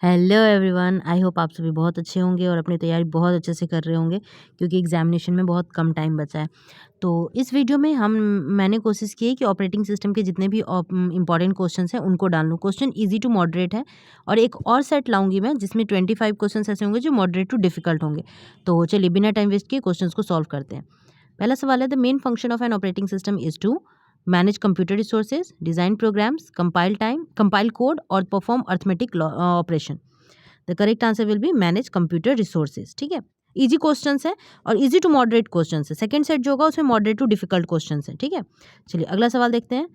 Hello everyone, I hope आप सभी बहुत अच्छे होंगे और अपनी तैयारी बहुत अच्छे से कर रहे होंगे क्योंकि एग्जामिनेशन में बहुत कम टाइम बचा है। तो इस वीडियो में मैंने कोशिश की है कि ऑपरेटिंग सिस्टम के जितने भी इंपॉर्टेंट क्वेश्चंस हैं उनको डाल लूँ। क्वेश्चन इजी टू मॉडरेट है और एक और सेट लाऊंगी मैं जिसमें 25 क्वेश्चंस ऐसे होंगे जो मॉडरेट टू डिफिकल्ट होंगे। तो चलिए बिना टाइम वेस्ट किए क्वेश्चंस को सॉल्व करते हैं। पहला सवाल है, the main function of an operating system is to manage computer resources, design programs, compile code और perform arithmetic operation. The correct answer will be manage computer resources. ठीक है, इजी क्वेश्चंस है और इजी टू मॉडरेट क्वेश्चंस है। Second set जो होगा उसमें moderate to difficult questions है। ठीक है, चलिए अगला सवाल देखते हैं।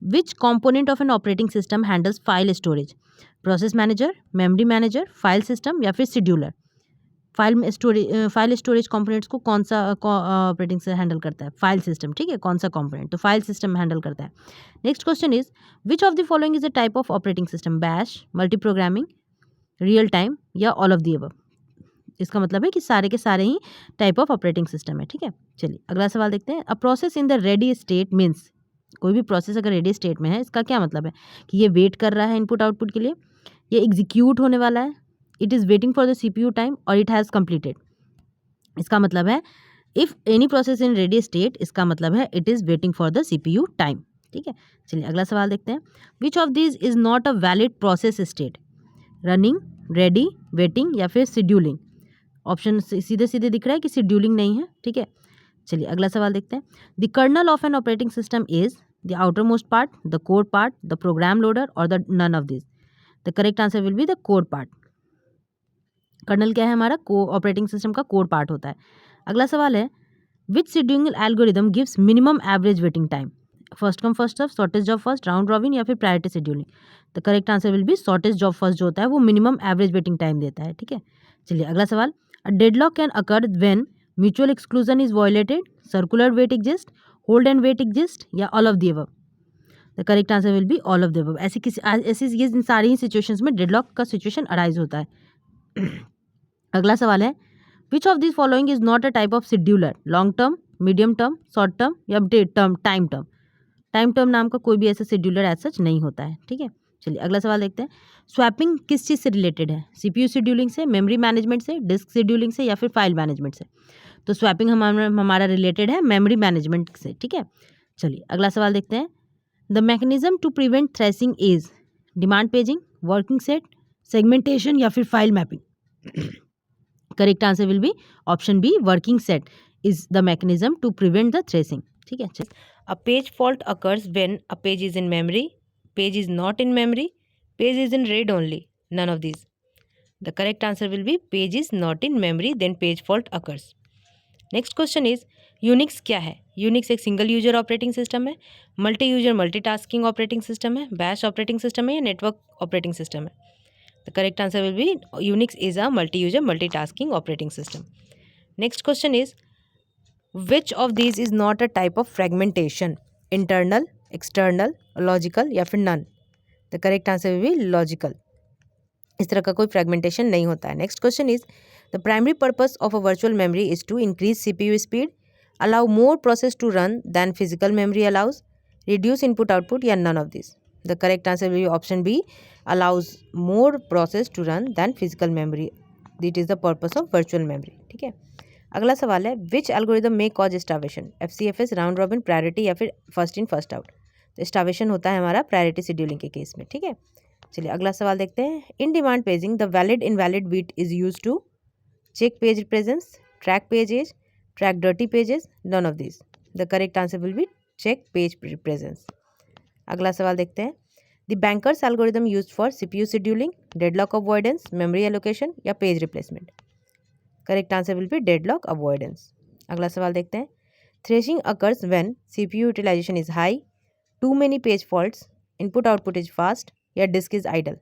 Which component of an operating system handles file storage? Process manager, memory manager, file system या फिर शेड्यूलर? फाइल स्टोरेज कंपोनेंट्स को कौन सा ऑपरेटिंग से हैंडल करता है? File system. ठीक है, कौन सा कंपोनेंट? तो फाइल सिस्टम हैंडल करता है। Next question is, which of the following is a type of operating system? Bash, multi programming, real time या ऑल ऑफ दी अबव? इसका मतलब है कि सारे के सारे ही टाइप ऑफ ऑपरेटिंग सिस्टम है। ठीक है, चलिए अगला सवाल देखते हैं। A process in the ready state means, कोई भी प्रोसेस अगर रेडी स्टेट में है इसका क्या मतलब है? कि ये वेट कर रहा है इनपुट आउटपुट के लिए, ये एग्जीक्यूट होने वाला है, it is waiting for the CPU time और इट हैज़ कंप्लीटेड। इसका मतलब है if any process in ready state, इसका मतलब है it is waiting for the CPU time. ठीक है, चलिए अगला सवाल देखते हैं। विच of this is not a valid process state? Running, ready, waiting या फिर शेड्यूलिंग? ऑप्शन सीधे सीधे दिख रहा है कि शेड्यूलिंग नहीं है। ठीक है, चलिए अगला सवाल देखते हैं। The kernel of an operating system is the outermost part, the core part, the program loader और the none of this? The correct answer will be the core part. Kernel क्या है? हमारा ऑपरेटिंग सिस्टम का core part होता है। अगला सवाल है, which scheduling algorithm gives minimum average waiting time? First come first serve, shortest job first, round robin या फिर priority scheduling? The correct answer will B shortest job first जो होता है वो मिनिमम एवरेज वेटिंग टाइम देता है। ठीक है, चलिए अगला सवाल। A deadlock can occur when mutual exclusion is violated, circular wait exist, hold and wait exist या all of the above? The correct answer will be all of the above. ऐसी ये इन सारी ही सिचुएशंस में डेडलॉक का situation arise होता है। अगला सवाल है, which of this following is not a type of scheduler? Long term, medium term, short term या टाइम टर्म? टाइम टर्म नाम का कोई भी ऐसा शेड्यूलर एज सच नहीं होता है। ठीक है, चलिए अगला सवाल देखते हैं। स्वैपिंग किस चीज़ से रिलेटेड है? सीपीयू शेड्यूलिंग से, मेमोरी मैनेजमेंट से, डिस्क शेड्यूलिंग से या फिर फाइल मैनेजमेंट से? तो स्वैपिंग हमारा रिलेटेड है मेमोरी मैनेजमेंट से। ठीक है, चलिए अगला सवाल देखते हैं। The mechanism to prevent thrashing is demand paging, working set, segmentation या फिर file mapping? Correct answer will be option B, working set is the mechanism to prevent the thrashing. ठीक है, चलिए। A page fault occurs when a page is in memory, page is not in memory, page is in read only, none of these? The correct answer will be page is not in memory, then page fault occurs. Next question is, Unix क्या है? Unix एक single user operating system है, multi user multitasking operating system है, batch operating system है या network operating system है? The correct answer will be Unix is a multi user multitasking operating system. Next question is, which of these is not a type of fragmentation? Internal, external, logical या फिर none? The correct answer will be logical. इस तरह का कोई fragmentation नहीं होता है। Next question is, the primary purpose of a virtual memory is to increase CPU speed, allow more process to run than physical memory allows, reduce input output या none of this? The correct answer will be option B, allows more process to run than physical memory. That is the purpose of virtual memory. ठीक है, अगला सवाल है, which algorithm may cause starvation? FCFS, round robin, priority या फिर first in first out? तो starvation होता है हमारा प्रायोरिटी शेड्यूलिंग के केस में। ठीक है, चलिए अगला सवाल देखते हैं। In demand paging the valid invalid bit is use to check page presence, track page age, track dirty pages, none of this? The correct answer will be check page presence. अगला सवाल देखते हैं। The banker's algorithm used for CPU scheduling, deadlock avoidance, memory allocation या page replacement? Correct answer will be deadlock avoidance. अगला सवाल देखते हैं। Thrashing occurs when CPU utilization is high, to many page faults, input output is fast या disk is idle?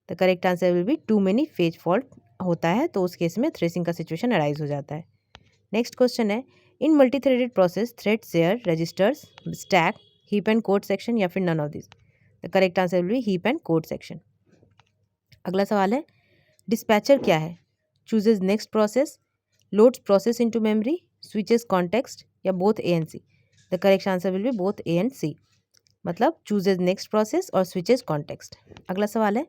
The correct answer will be too many page fault होता है तो उस case में थ्रेसिंग का सिचुएशन अराइज हो जाता है। Next question is, in multi threaded process thread share registers, stack, heap and code section या फिर none of this? The correct answer will be heap and code section. अगला सवाल है, डिस्पैचर क्या है? Chooses next process, loads process into memory, switches context या both A and C? The correct answer will be both A and C, मतलब chooses next process और switches context. अगला सवाल है,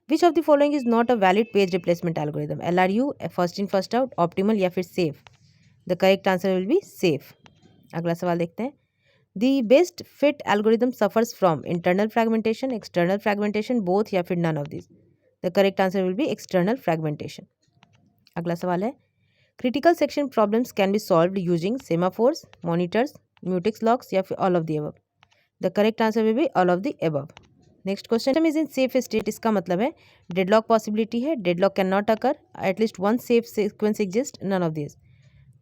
which of the following is not a valid page replacement algorithm, LRU, first in first out, optimal या फिर safe? The correct answer will be safe. अगला सवाल देखते हैं। The best fit algorithm suffers from internal fragmentation, external fragmentation, both या फिर none of this? The correct answer will be external fragmentation. अगला सवाल है, critical section problems can be solved using semaphores, monitors, mutex locks या फिर all of the above? The correct answer will be all of the above. Next question is in safe state, इसका मतलब है deadlock possibility है, deadlock can not occur, at least one safe sequence exist, none of this?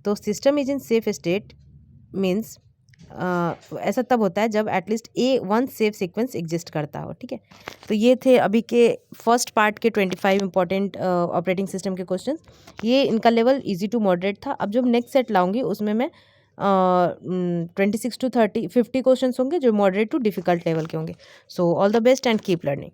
तो system is in safe state means ऐसा तब होता है जब at least one safe sequence exist करता हो। ठीक है, तो ये थे अभी के फर्स्ट पार्ट के 25 इंपॉर्टेंट ऑपरेटिंग सिस्टम के क्वेश्चंस। ये इनका लेवल इजी टू मॉडरेट था। अब जब नेक्स्ट सेट लाऊंगी उसमें मैं 26 to 50 क्वेश्चंस होंगे जो मॉडरेट टू डिफिकल्ट लेवल के होंगे। So all the best and keep learning.